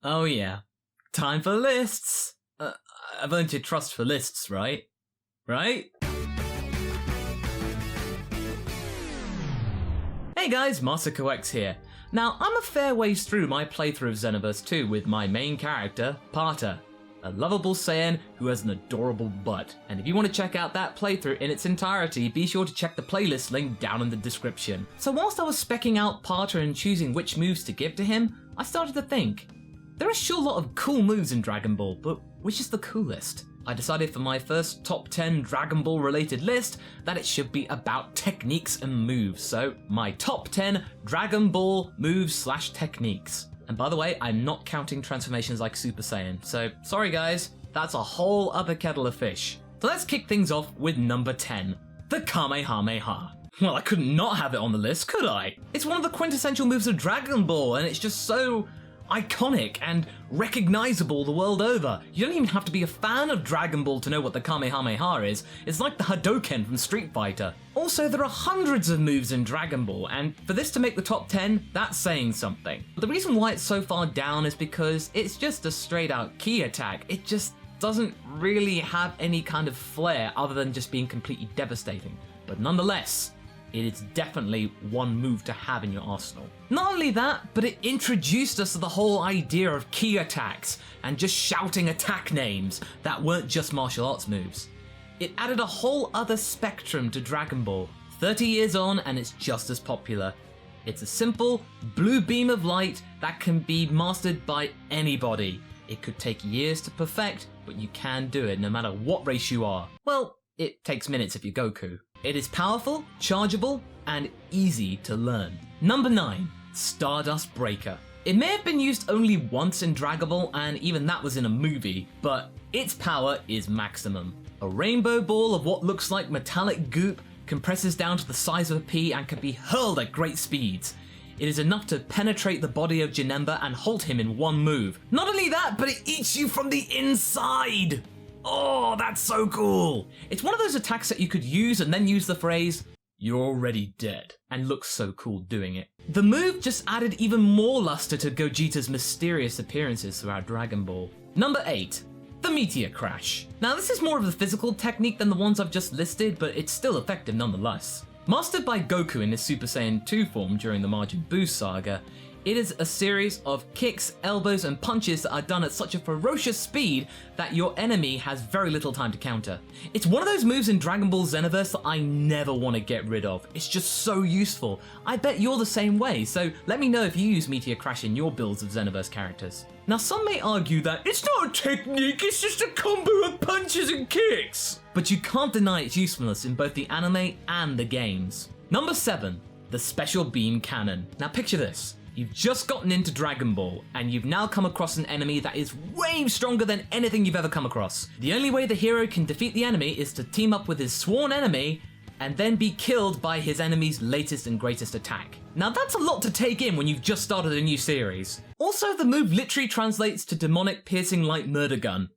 Oh yeah, time for lists. I've earned your trust for lists, right? Right? Hey guys, MasakoX here. Now, I'm a fair ways through my playthrough of Xenoverse 2 with my main character, Paata, a lovable Saiyan who has an adorable butt. And if you want to check out that playthrough in its entirety, be sure to check the playlist link down in the description. So whilst I was specking out Paata and choosing which moves to give to him, I started to think, there are sure a lot of cool moves in Dragon Ball, but which is the coolest? I decided for my first top 10 Dragon Ball related list that it should be about techniques and moves. So my top 10 Dragon Ball moves / techniques. And by the way, I'm not counting transformations like Super Saiyan. So sorry guys, that's a whole other kettle of fish. So let's kick things off with number 10, the Kamehameha. Well, I could not have it on the list, could I? It's one of the quintessential moves of Dragon Ball, and it's just so iconic and recognizable the world over. You don't even have to be a fan of Dragon Ball to know what the Kamehameha is. It's like the Hadouken from Street Fighter. Also, there are hundreds of moves in Dragon Ball, and for this to make the top 10, that's saying something. But the reason why it's so far down is because it's just a straight out ki attack. It just doesn't really have any kind of flair other than just being completely devastating. But nonetheless, it is definitely one move to have in your arsenal. Not only that, but it introduced us to the whole idea of ki attacks and just shouting attack names that weren't just martial arts moves. It added a whole other spectrum to Dragon Ball. 30 years on and it's just as popular. It's a simple blue beam of light that can be mastered by anybody. It could take years to perfect, but you can do it no matter what race you are. Well, it takes minutes if you're Goku. It is powerful, chargeable, and easy to learn. Number 9, Stardust Breaker. It may have been used only once in Dragon Ball, and even that was in a movie, but its power is maximum. A rainbow ball of what looks like metallic goop compresses down to the size of a pea and can be hurled at great speeds. It is enough to penetrate the body of Janemba and halt him in one move. Not only that, but it eats you from the inside! Oh, that's so cool! It's one of those attacks that you could use and then use the phrase, "You're already dead," and looks so cool doing it. The move just added even more luster to Gogeta's mysterious appearances throughout Dragon Ball. Number 8, the Meteor Crash. Now this is more of a physical technique than the ones I've just listed, but it's still effective nonetheless. Mastered by Goku in his Super Saiyan 2 form during the Majin Buu saga, it is a series of kicks, elbows, and punches that are done at such a ferocious speed that your enemy has very little time to counter. It's one of those moves in Dragon Ball Xenoverse that I never want to get rid of. It's just so useful. I bet you're the same way, so let me know if you use Meteor Crash in your builds of Xenoverse characters. Now some may argue that it's not a technique, it's just a combo of punches and kicks. But you can't deny its usefulness in both the anime and the games. Number 7, the Special Beam Cannon. Now picture this. You've just gotten into Dragon Ball, and you've now come across an enemy that is way stronger than anything you've ever come across. The only way the hero can defeat the enemy is to team up with his sworn enemy, and then be killed by his enemy's latest and greatest attack. Now that's a lot to take in when you've just started a new series. Also, the move literally translates to Demonic Piercing Light Murder Gun.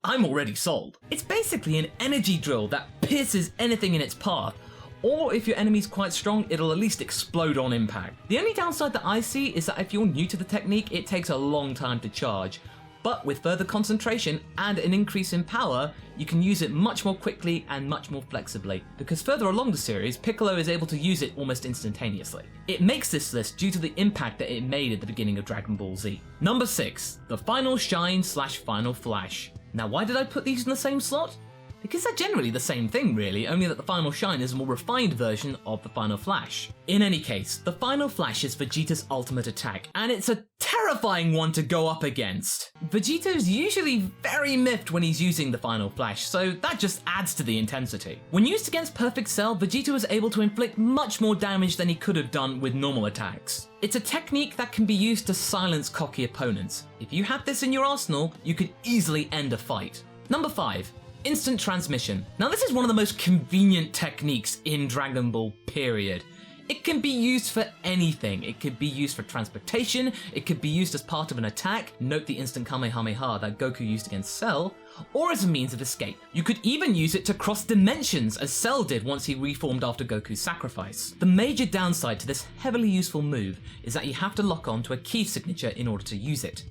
I'm already sold. It's basically an energy drill that pierces anything in its path, or if your enemy's quite strong, it'll at least explode on impact. The only downside that I see is that if you're new to the technique, it takes a long time to charge. But with further concentration and an increase in power, you can use it much more quickly and much more flexibly, because further along the series, Piccolo is able to use it almost instantaneously. It makes this list due to the impact that it made at the beginning of Dragon Ball Z. Number 6, the Final Shine / Final Flash. Now why did I put these in the same slot? Because they're generally the same thing really, only that the Final Shine is a more refined version of the Final Flash. In any case, the Final Flash is Vegeta's ultimate attack, and it's a terrifying one to go up against. Vegeta's usually very miffed when he's using the Final Flash, so that just adds to the intensity. When used against Perfect Cell, Vegeta was able to inflict much more damage than he could have done with normal attacks. It's a technique that can be used to silence cocky opponents. If you had this in your arsenal, you could easily end a fight. Number 5. Instant transmission. Now this is one of the most convenient techniques in Dragon Ball, period. It can be used for anything. It could be used for transportation, it could be used as part of an attack, note the instant Kamehameha that Goku used against Cell, or as a means of escape. You could even use it to cross dimensions, as Cell did once he reformed after Goku's sacrifice. The major downside to this heavily useful move is that you have to lock on to a key signature in order to use it.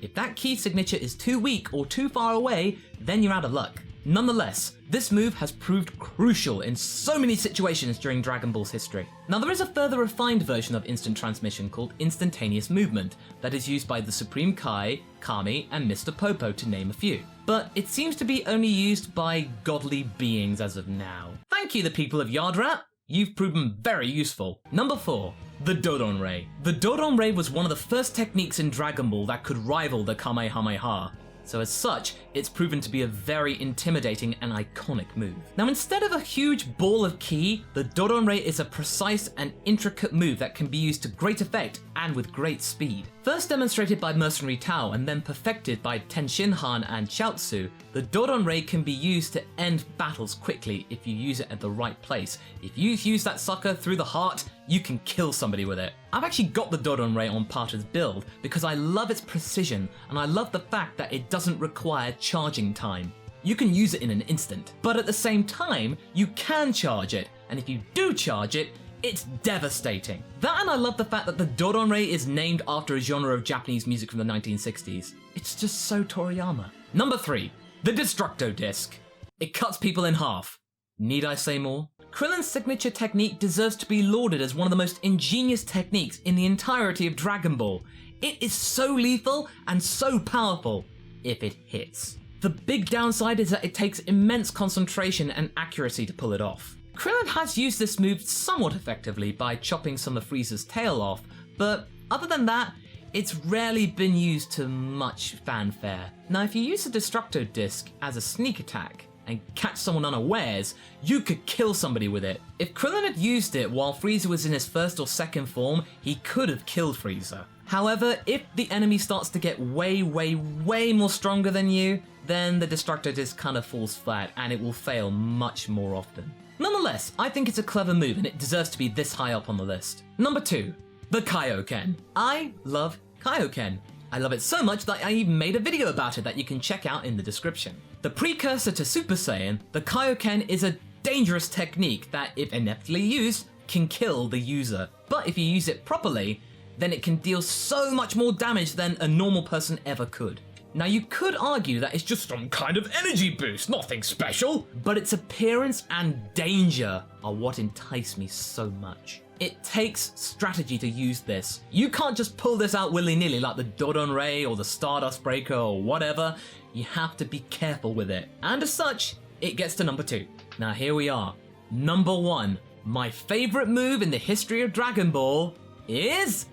If that key signature is too weak or too far away, then you're out of luck. Nonetheless, this move has proved crucial in so many situations during Dragon Ball's history. Now there is a further refined version of instant transmission called instantaneous movement that is used by the Supreme Kai, Kami, and Mr. Popo to name a few. But it seems to be only used by godly beings as of now. Thank you, the people of Yardrat. You've proven very useful. Number 4. The Dodon Ray. The Dodon Ray was one of the first techniques in Dragon Ball that could rival the Kamehameha. So as such, it's proven to be a very intimidating and iconic move. Now instead of a huge ball of ki, the Dodon Ray is a precise and intricate move that can be used to great effect and with great speed. First demonstrated by Mercenary Tao and then perfected by Tenshinhan and Chiaotzu, the Dodon Ray can be used to end battles quickly if you use it at the right place. If you use that sucker through the heart, you can kill somebody with it. I've actually got the Dodon Ray on Paata's build because I love its precision and I love the fact that it doesn't require charging time. You can use it in an instant, but at the same time, you can charge it, and if you do charge it, it's devastating. That, and I love the fact that the Dodon Ray is named after a genre of Japanese music from the 1960s. It's just so Toriyama. Number 3. The Destructo Disc. It cuts people in half. Need I say more? Krillin's signature technique deserves to be lauded as one of the most ingenious techniques in the entirety of Dragon Ball. It is so lethal and so powerful if it hits. The big downside is that it takes immense concentration and accuracy to pull it off. Krillin has used this move somewhat effectively by chopping some of Frieza's tail off, but other than that, it's rarely been used to much fanfare. Now if you use the Destructo Disc as a sneak attack and catch someone unawares, you could kill somebody with it. If Krillin had used it while Frieza was in his first or second form, he could have killed Frieza. However, if the enemy starts to get way more stronger than you, then the Destructo Disc kind of falls flat and it will fail much more often. Nonetheless, I think it's a clever move and it deserves to be this high up on the list. Number 2, the Kaioken. I love Kaioken. I love it so much that I even made a video about it that you can check out in the description. The precursor to Super Saiyan, the Kaioken is a dangerous technique that, if ineptly used, can kill the user. But if you use it properly, then it can deal so much more damage than a normal person ever could. Now you could argue that it's just some kind of energy boost, nothing special, but its appearance and danger are what entice me so much. It takes strategy to use this. You can't just pull this out willy-nilly like the Dodon Ray or the Stardust Breaker or whatever. You have to be careful with it. And as such, it gets to number 2. Now here we are. Number 1. My favorite move in the history of Dragon Ball is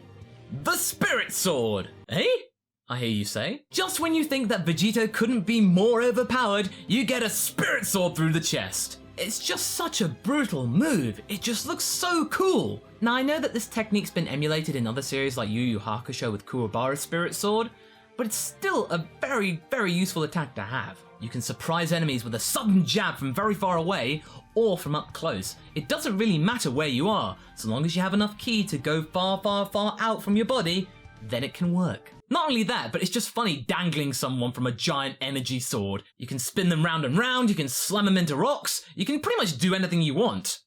the Spirit Sword. Eh? I hear you say. Just when you think that Vegito couldn't be more overpowered, you get a Spirit Sword through the chest. It's just such a brutal move. It just looks so cool. Now I know that this technique's been emulated in other series like Yu Yu Hakusho with Kuwabara's Spirit Sword, but it's still a very useful attack to have. You can surprise enemies with a sudden jab from very far away or from up close. It doesn't really matter where you are, so long as you have enough ki to go far out from your body, then it can work. Not only that, but it's just funny dangling someone from a giant energy sword. You can spin them round and round, you can slam them into rocks, you can pretty much do anything you want.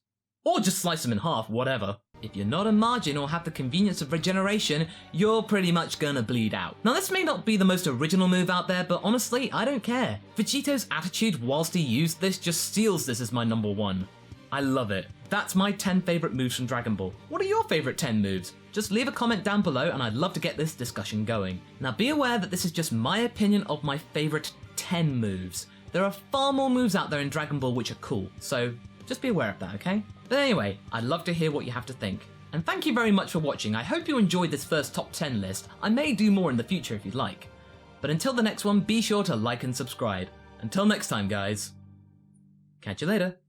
Or just slice them in half, whatever. If you're not a Margin or have the convenience of regeneration, you're pretty much gonna bleed out. Now this may not be the most original move out there, but honestly, I don't care. Vegito's attitude whilst he used this just steals this as my number 1. I love it. That's my 10 favourite moves from Dragon Ball. What are your favourite 10 moves? Just leave a comment down below and I'd love to get this discussion going. Now be aware that this is just my opinion of my favourite 10 moves. There are far more moves out there in Dragon Ball which are cool, so just be aware of that, okay? But anyway, I'd love to hear what you have to think. And thank you very much for watching. I hope you enjoyed this first top 10 list. I may do more in the future if you'd like. But until the next one, be sure to like and subscribe. Until next time, guys. Catch you later.